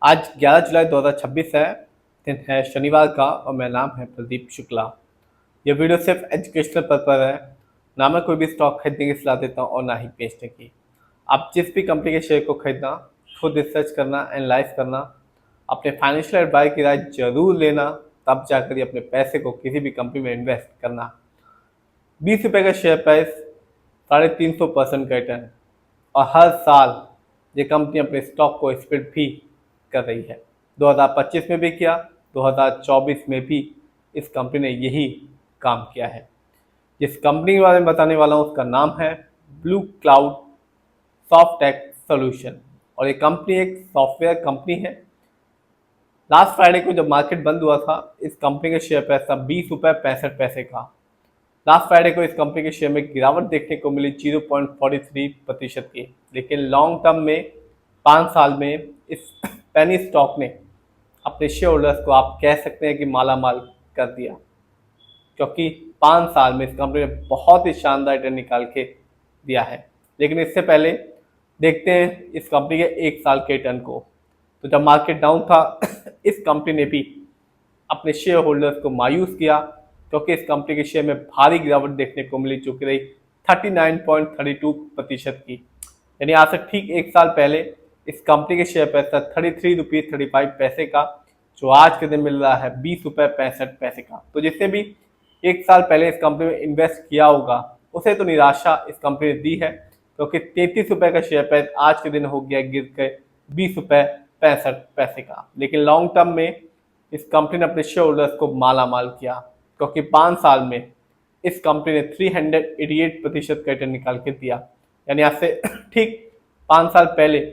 आज 11 जुलाई 2026 है। दिन है शनिवार का और मेरा नाम है प्रदीप शुक्ला। यह वीडियो सिर्फ एजुकेशनल पर्पज है। ना मैं कोई भी स्टॉक खरीदने की सलाह देता हूँ और ना ही बेचने की। आप जिस भी कंपनी के शेयर को खरीदना, खुद रिसर्च करना, एनालाइज करना, अपने फाइनेंशियल एडवाइस की राय जरूर लेना, तब जाकर ही अपने पैसे को किसी भी कंपनी में इन्वेस्ट करना। 20 रुपये का शेयर प्राइस 350% का रिटर्न, और हर साल ये कंपनी अपने स्टॉक को स्प्लिट भी कर रही है। 2025 में भी किया, 2024 में भी इस कंपनी ने यही काम किया है। जिस कंपनी के बारे में बताने वाला हूँ उसका नाम है ब्लू क्लाउड सॉफ्टटेक सॉल्यूशन, और ये कंपनी एक सॉफ्टवेयर कंपनी है। लास्ट फ्राइडे को जब मार्केट बंद हुआ था, इस कंपनी का शेयर प्राइस था 20 रुपये 65 पैसे का। लास्ट फ्राइडे को इस कंपनी के शेयर में गिरावट देखने को मिली 0.43% की, लेकिन लॉन्ग टर्म में 5 साल में इस पेनी स्टॉक ने अपने शेयर होल्डर्स को आप कह सकते हैं कि माला माल कर दिया, क्योंकि 5 साल में इस कंपनी ने बहुत ही शानदार रिटर्न निकाल के दिया है। लेकिन इससे पहले देखते हैं इस कंपनी के 1 साल के रिटर्न को। तो जब मार्केट डाउन था इस कंपनी ने भी अपने शेयर होल्डर्स को मायूस किया, क्योंकि इस कंपनी के शेयर में भारी गिरावट देखने को मिली, जो कि रही 39.32% की। यानी आज से ठीक 1 साल पहले इस कंपनी के शेयर प्राइस था 33 रुपीज 35 पैसे का, जो आज के दिन मिल रहा है 20 रुपये 65 पैसे का। तो जिसने भी 1 साल पहले इस कंपनी में इन्वेस्ट किया होगा उसे तो निराशा इस कंपनी ने दी है, क्योंकि 33 रुपये का शेयर प्राइस आज के दिन हो गया गिर के 20 रुपये 65 पैसे का। लेकिन लॉन्ग टर्म में इस कंपनी ने अपने शेयर होल्डर्स को माला माल किया, क्योंकि 5 साल में इस कंपनी ने 388% का रिटर्न निकाल के दिया। यानी आज से ठीक 5 साल पहले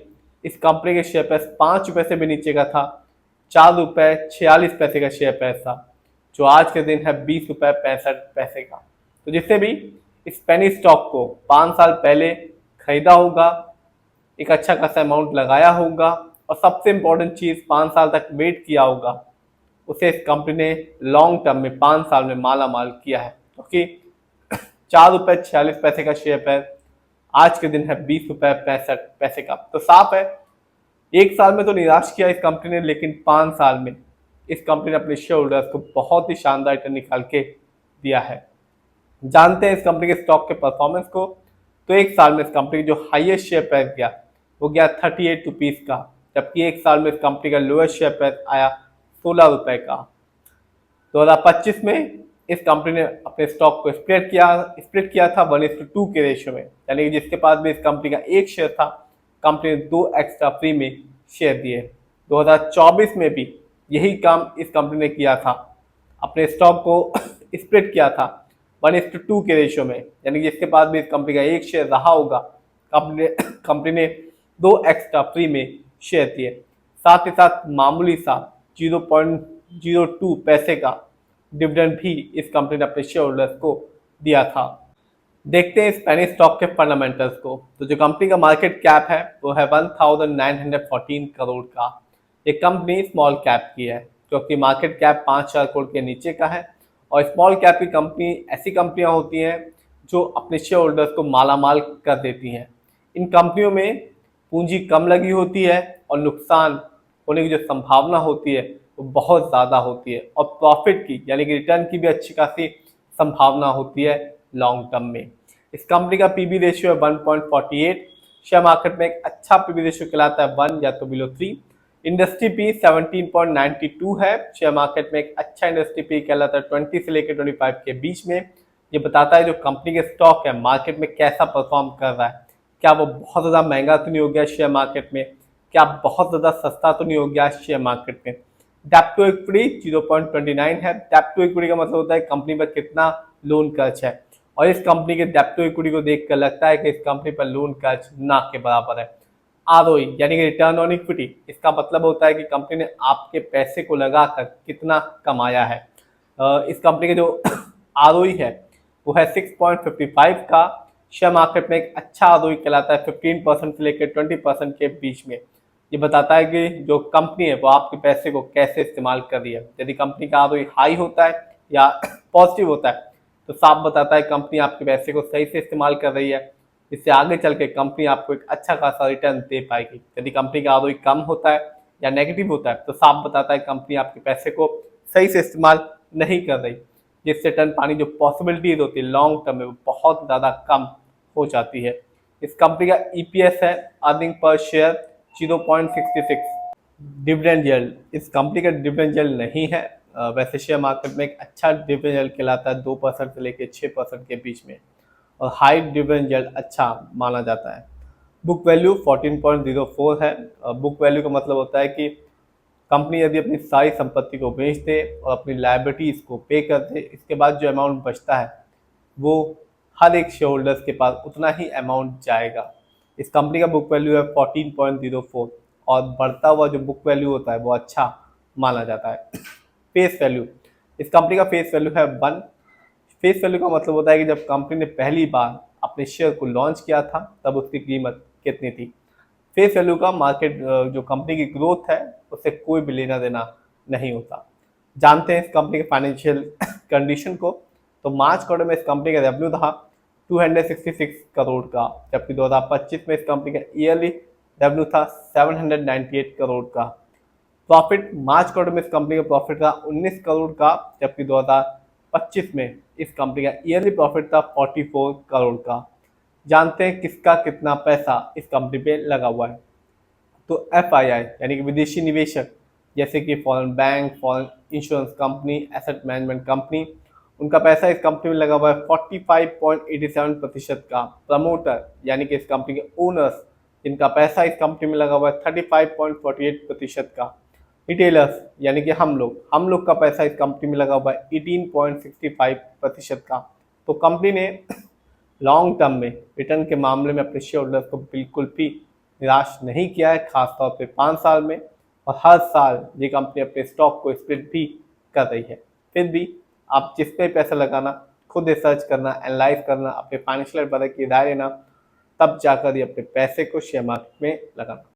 इस कंपनी के शेयर प्राइस 5 रुपये से भी नीचे का था, 4 रुपये 46 पैसे का शेयर प्राइस था, जो आज के दिन है 20 रुपये 65 पैसे का। तो जिससे भी इस पेनी स्टॉक को 5 साल पहले खरीदा होगा, एक अच्छा खासा अमाउंट लगाया होगा, और सबसे इम्पोर्टेंट चीज़ 5 साल तक वेट किया होगा, उसे इस कंपनी ने लॉन्ग टर्म में 5 साल में माला माल किया है। क्योंकि 4 रुपये 46 पैसे का शेयर प्राइस आज के दिन है 20 रुपये 65 पैसे का। तो साफ है, 1 साल में तो निराश किया इस कंपनी ने, लेकिन 5 साल में इस कंपनी ने अपने शेयर होल्डर्स को बहुत ही शानदार रिटर्न निकाल के दिया है। जानते हैं इस कंपनी के स्टॉक के परफॉर्मेंस को। तो 1 साल में इस कंपनी की जो हाईएस्ट शेयर प्राइस गया वो गया 38 रुपीज़ का, जबकि 1 साल में इस कंपनी का लोएस्ट शेयर प्राइस आया 16 रुपये का। 2025 में इस कंपनी ने अपने स्टॉक को स्प्लिट किया था 1:2 के रेशियो में, यानी कि जिसके पास भी इस कंपनी का एक शेयर था, कंपनी ने 2 एक्स्ट्रा फ्री में शेयर दिए। 2024 में भी यही काम इस कंपनी ने किया था, अपने स्टॉक को स्प्लिट किया था 1:2 के रेशियो में, यानी कि जिसके पास भी इस कंपनी का एक शेयर रहा होगा, कंपनी ने 2 एक्स्ट्रा फ्री में शेयर दिए। साथ ही साथ मामूली सा 0.02 पैसे का डिविडेंड भी इस कंपनी ने अपने शेयर होल्डर्स को दिया था। देखते हैं इस पेनी स्टॉक के फंडामेंटल्स को। तो जो कंपनी का मार्केट कैप है वो है 1914 करोड़ का। ये कंपनी स्मॉल कैप की है, क्योंकि मार्केट कैप 5-4 करोड़ के नीचे का है। और स्मॉल कैप की कंपनी ऐसी कंपनियां होती हैं जो अपने शेयर होल्डर्स को मालामाल कर देती हैं। इन कंपनियों में पूंजी कम लगी होती है और नुकसान होने की जो संभावना होती है वो बहुत ज़्यादा होती है, और प्रॉफिट की यानी कि रिटर्न की भी अच्छी खासी संभावना होती है लॉन्ग टर्म में। इस कंपनी का पीबी रेशियो है 1.48। शेयर मार्केट में एक अच्छा पीबी रेशियो कहलाता है 1 या तो बिलो 3। इंडस्ट्री पी 17.92 है। शेयर मार्केट में एक अच्छा इंडस्ट्री पी कहलाता है 20 से लेकर 25 के बीच में। ये बताता है जो कंपनी के स्टॉक है मार्केट में कैसा परफॉर्म कर रहा है, क्या वो बहुत ज़्यादा महंगा तो नहीं हो गया शेयर मार्केट में, क्या बहुत ज़्यादा सस्ता तो नहीं हो गया शेयर मार्केट में। डेप्ट टू इक्विटी 0.29 है। डेप्ट टू इक्विटी का मतलब होता है कंपनी पर कितना लोन कर्ज है, और इस कंपनी के डेप्ट टू इक्विटी को देखकर लगता है कि इस कंपनी पर लोन कर्ज ना के बराबर है। आरओई यानी कि रिटर्न ऑन इक्विटी, इसका मतलब होता है कि कंपनी ने आपके पैसे को लगाकर कितना कमाया है। इस कंपनी के जो आरओई है वो है 6.55 का। शेयर मार्केट में एक अच्छा आरओई कहलाता है 15% से लेकर 20% के बीच में। ये बताता है कि जो कंपनी है वो आपके पैसे को कैसे इस्तेमाल कर रही है। यदि कंपनी का आरओई हाई होता है या पॉजिटिव होता है तो साफ बताता है कंपनी आपके पैसे को सही से इस्तेमाल कर रही है, इससे आगे चल के कंपनी आपको एक अच्छा खासा रिटर्न दे पाएगी। यदि कंपनी का आरओई कम होता है या नेगेटिव होता है तो साफ बताता है कंपनी आपके पैसे को सही से इस्तेमाल नहीं कर रही, जिससे टर्न पानी जो पॉसिबिलिटीज होती है लॉन्ग टर्म में वो बहुत ज़्यादा कम हो जाती है। इस कंपनी का ईपीएस है earning per share 0.66। Dividend yield, इस कंपनी का डिविडेंड यील्ड नहीं है। वैसे शेयर मार्केट में एक अच्छा डिविडेंड यील्ड कहलाता है 2% से लेकर 6% के बीच में, और हाई डिविडेंड यील्ड अच्छा माना जाता है। बुक वैल्यू 14.04 है। बुक वैल्यू का मतलब होता है कि कंपनी यदि अपनी सारी संपत्ति को बेच दे और अपनी लायबिलिटीज को पे कर दे, इसके बाद जो अमाउंट बचता है वो हर एक शेयर होल्डर्स के पास उतना ही अमाउंट जाएगा। इस कंपनी का बुक वैल्यू है 14.04, और बढ़ता हुआ जो बुक वैल्यू होता है वो अच्छा माना जाता है। फेस वैल्यू, इस कंपनी का फेस वैल्यू है 1। फेस वैल्यू का मतलब होता है कि जब कंपनी ने पहली बार अपने शेयर को लॉन्च किया था तब उसकी कीमत कितनी थी। फेस वैल्यू का मार्केट जो कंपनी की ग्रोथ है उससे कोई भी लेना देना नहीं होता। जानते हैं इस कंपनी के फाइनेंशियल कंडीशन को। तो मार्च क्वार्टर में इस कंपनी का रेवेन्यू था 266 करोड़ का, जबकि 2025 में इस कंपनी का ईयरली रेवेन्यू था 798 करोड़ का। प्रॉफिट मार्च क्वार्टर में इस कंपनी का प्रॉफिट था 19 करोड़ का, जबकि 2025 में इस कंपनी का ईयरली प्रॉफिट था 44 करोड़ का। जानते हैं किसका कितना पैसा इस कंपनी पे लगा हुआ है। तो एफआईआई यानी कि विदेशी निवेशक, जैसे कि foreign bank, foreign insurance company, asset management company, उनका पैसा इस कंपनी में लगा हुआ है 45.87% का। प्रमोटर यानी कि इस कंपनी के ओनर्स, जिनका पैसा इस कंपनी में लगा हुआ है 35.48% का। रिटेलर्स यानी कि हम लोग का पैसा इस कंपनी में लगा हुआ है 18.65% का। तो कंपनी ने लॉन्ग टर्म में रिटर्न के मामले में अपने शेयर होल्डर्स को बिल्कुल भी निराश नहीं किया है, खासतौर पे 5 साल में। और हर साल ये कंपनी अपने स्टॉक को स्प्लिट भी कर रही है। फिर भी आप जिस पे पैसा लगाना, खुद रिसर्च करना, एनालाइज करना, अपने फाइनेंशियल एडवाइजर की राय लेना, तब जाकर ये अपने पैसे को शेयर मार्केट में लगाना।